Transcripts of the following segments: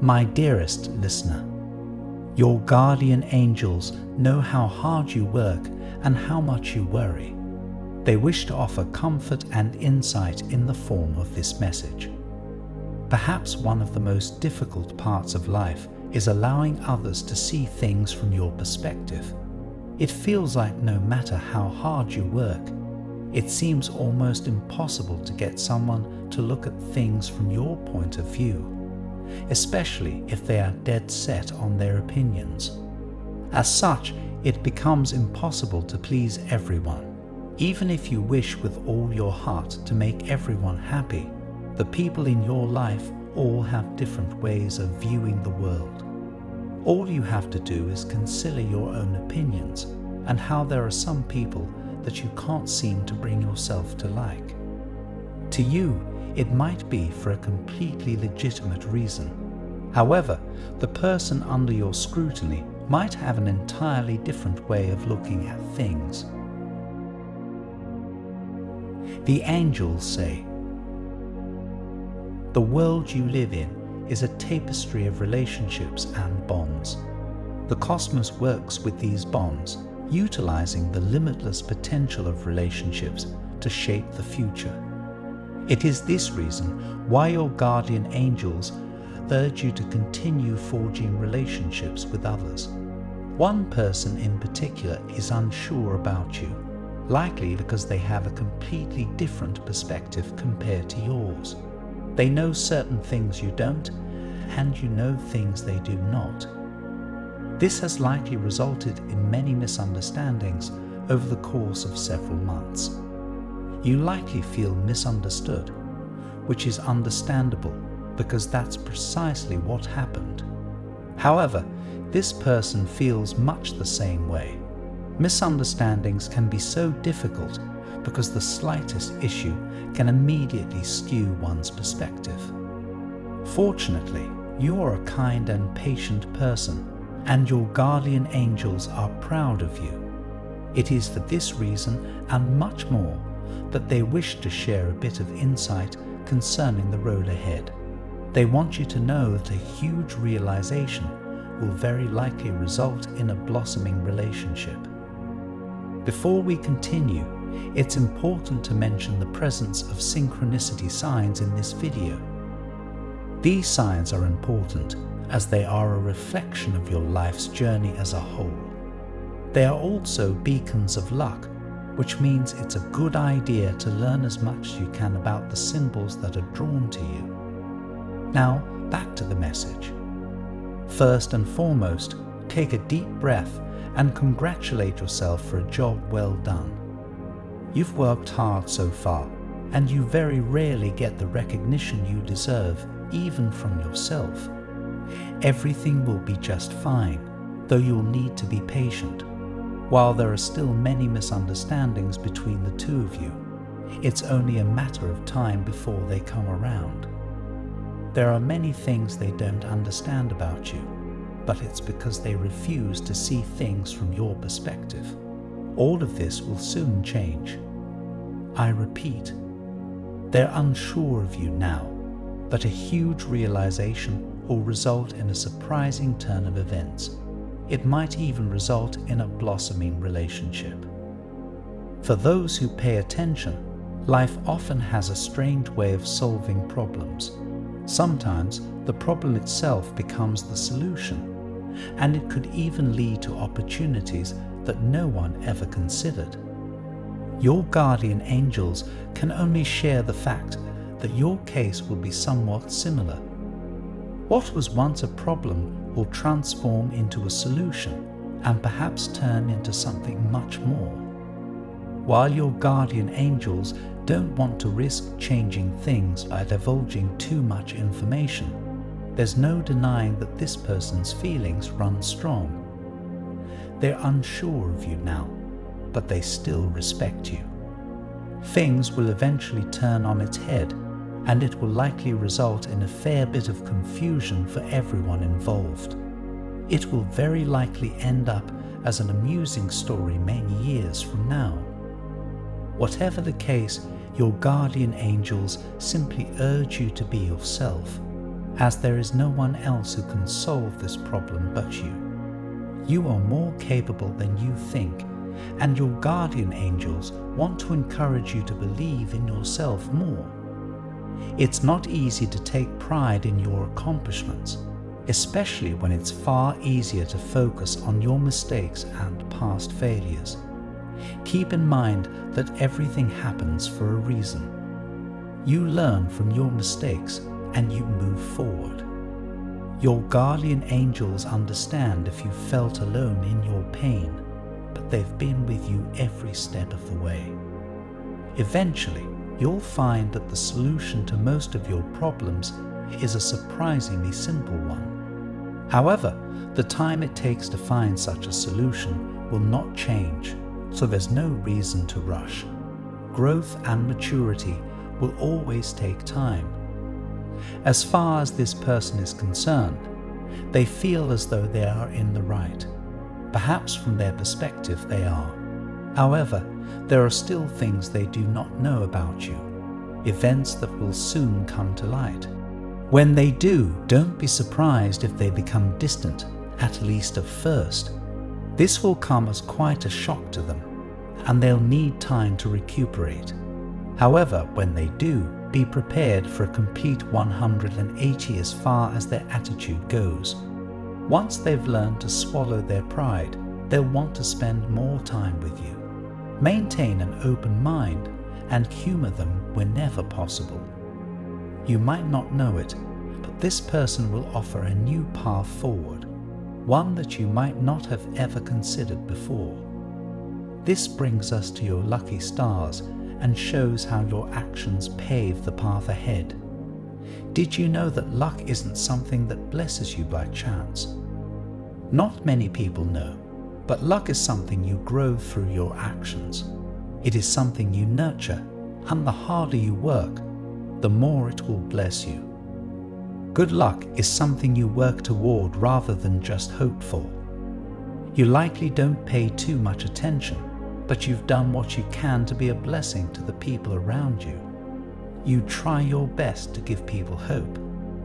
My dearest listener, your guardian angels know how hard you work and how much you worry. They wish to offer comfort and insight in the form of this message. Perhaps one of the most difficult parts of life is allowing others to see things from your perspective. It feels like no matter how hard you work, it seems almost impossible to get someone to look at things from your point of view, especially if they are dead set on their opinions. As such, it becomes impossible to please everyone. Even if you wish with all your heart to make everyone happy, the people in your life all have different ways of viewing the world. All you have to do is consider your own opinions and how there are some people that you can't seem to bring yourself to like. To you, it might be for a completely legitimate reason. However, the person under your scrutiny might have an entirely different way of looking at things. The angels say, "The world you live in is a tapestry of relationships and bonds. The cosmos works with these bonds, utilizing the limitless potential of relationships to shape the future. It is this reason why your guardian angels urge you to continue forging relationships with others. One person in particular is unsure about you, likely because they have a completely different perspective compared to yours. They know certain things you don't, and you know things they do not. This has likely resulted in many misunderstandings over the course of several months. You likely feel misunderstood, which is understandable because that's precisely what happened. However, this person feels much the same way. Misunderstandings can be so difficult because the slightest issue can immediately skew one's perspective. Fortunately, you are a kind and patient person, and your guardian angels are proud of you. It is for this reason and much more that they wish to share a bit of insight concerning the road ahead. They want you to know that a huge realization will very likely result in a blossoming relationship. Before we continue, it's important to mention the presence of synchronicity signs in this video. These signs are important as they are a reflection of your life's journey as a whole. They are also beacons of luck, which means it's a good idea to learn as much as you can about the symbols that are drawn to you. Now, back to the message. First and foremost, take a deep breath and congratulate yourself for a job well done. You've worked hard so far, and you very rarely get the recognition you deserve, even from yourself. Everything will be just fine, though you'll need to be patient. While there are still many misunderstandings between the two of you, it's only a matter of time before they come around. There are many things they don't understand about you, but it's because they refuse to see things from your perspective. All of this will soon change. I repeat, they're unsure of you now, but a huge realization will result in a surprising turn of events. It might even result in a blossoming relationship. For those who pay attention, life often has a strange way of solving problems. Sometimes the problem itself becomes the solution, and it could even lead to opportunities that no one ever considered. Your guardian angels can only share the fact that your case will be somewhat similar. What was once a problem will transform into a solution and perhaps turn into something much more. While your guardian angels don't want to risk changing things by divulging too much information, there's no denying that this person's feelings run strong. They're unsure of you now, but they still respect you. Things will eventually turn on its head, and it will likely result in a fair bit of confusion for everyone involved. It will very likely end up as an amusing story many years from now. Whatever the case, your guardian angels simply urge you to be yourself, as there is no one else who can solve this problem but you. You are more capable than you think, and your guardian angels want to encourage you to believe in yourself more. It's not easy to take pride in your accomplishments, especially when it's far easier to focus on your mistakes and past failures. Keep in mind that everything happens for a reason. You learn from your mistakes and you move forward. Your guardian angels understand if you felt alone in your pain, but they've been with you every step of the way. Eventually, you'll find that the solution to most of your problems is a surprisingly simple one. However, the time it takes to find such a solution will not change, so there's no reason to rush. Growth and maturity will always take time. As far as this person is concerned, they feel as though they are in the right. Perhaps from their perspective they are. However, there are still things they do not know about you, events that will soon come to light. When they do, don't be surprised if they become distant, at least at first. This will come as quite a shock to them, and they'll need time to recuperate. However, when they do, be prepared for a complete 180 as far as their attitude goes. Once they've learned to swallow their pride, they'll want to spend more time with you. Maintain an open mind and humor them whenever possible. You might not know it, but this person will offer a new path forward, one that you might not have ever considered before. This brings us to your lucky stars and shows how your actions pave the path ahead. Did you know that luck isn't something that blesses you by chance? Not many people know, but luck is something you grow through your actions. It is something you nurture, and the harder you work, the more it will bless you. Good luck is something you work toward rather than just hope for. You likely don't pay too much attention, but you've done what you can to be a blessing to the people around you. You try your best to give people hope,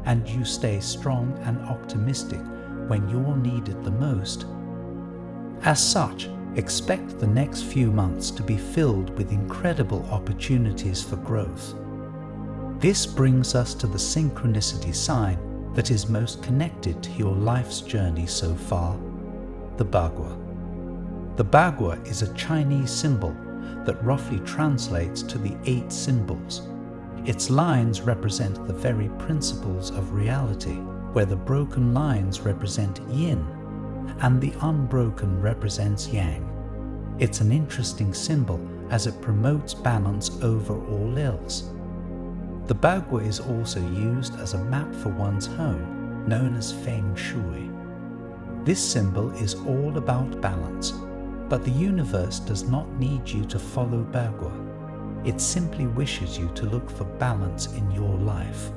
and you stay strong and optimistic when you're needed the most. As such, expect the next few months to be filled with incredible opportunities for growth. This brings us to the synchronicity sign that is most connected to your life's journey so far, the Bagua. The Bagua is a Chinese symbol that roughly translates to the 8 symbols. Its lines represent the very principles of reality, where the broken lines represent yin and the unbroken represents yang. It's an interesting symbol as it promotes balance over all else. The Bagua is also used as a map for one's home, known as Feng Shui. This symbol is all about balance, but the universe does not need you to follow Bagua. It simply wishes you to look for balance in your life.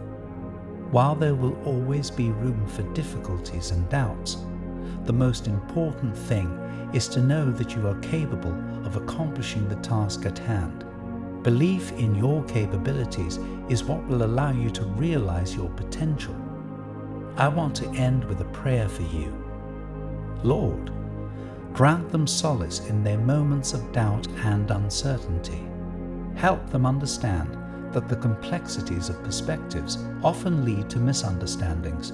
While there will always be room for difficulties and doubts, the most important thing is to know that you are capable of accomplishing the task at hand. Belief in your capabilities is what will allow you to realize your potential. I want to end with a prayer for you. Lord, grant them solace in their moments of doubt and uncertainty. Help them understand that the complexities of perspectives often lead to misunderstandings,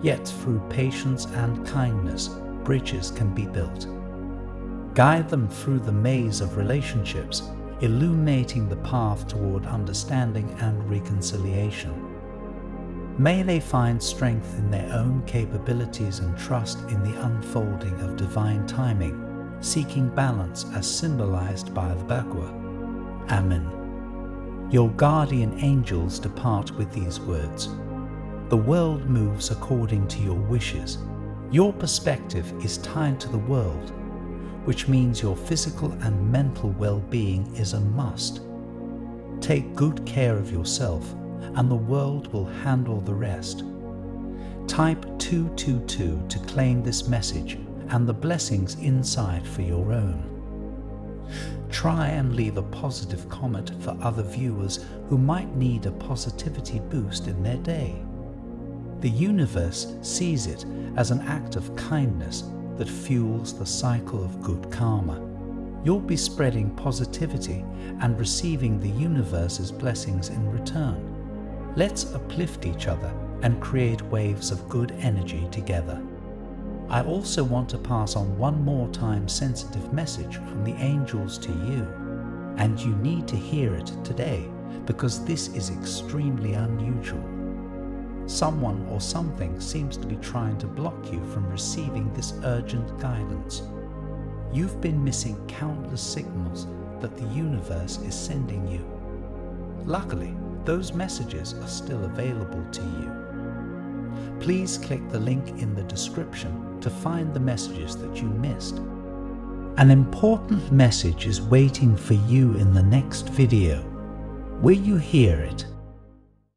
yet through patience and kindness, bridges can be built. Guide them through the maze of relationships, illuminating the path toward understanding and reconciliation. May they find strength in their own capabilities and trust in the unfolding of divine timing, seeking balance as symbolized by the Bagua. Amen. Your guardian angels depart with these words. The world moves according to your wishes. Your perspective is tied to the world, which means your physical and mental well-being is a must. Take good care of yourself, and the world will handle the rest. Type 222 to claim this message and the blessings inside for your own. Try and leave a positive comment for other viewers who might need a positivity boost in their day. The universe sees it as an act of kindness that fuels the cycle of good karma. You'll be spreading positivity and receiving the universe's blessings in return. Let's uplift each other and create waves of good energy together. I also want to pass on one more time-sensitive message from the angels to you, and you need to hear it today because this is extremely unusual. Someone or something seems to be trying to block you from receiving this urgent guidance. You've been missing countless signals that the universe is sending you. Luckily, those messages are still available to you. Please click the link in the description to find the messages that you missed. An important message is waiting for you in the next video. Will you hear it?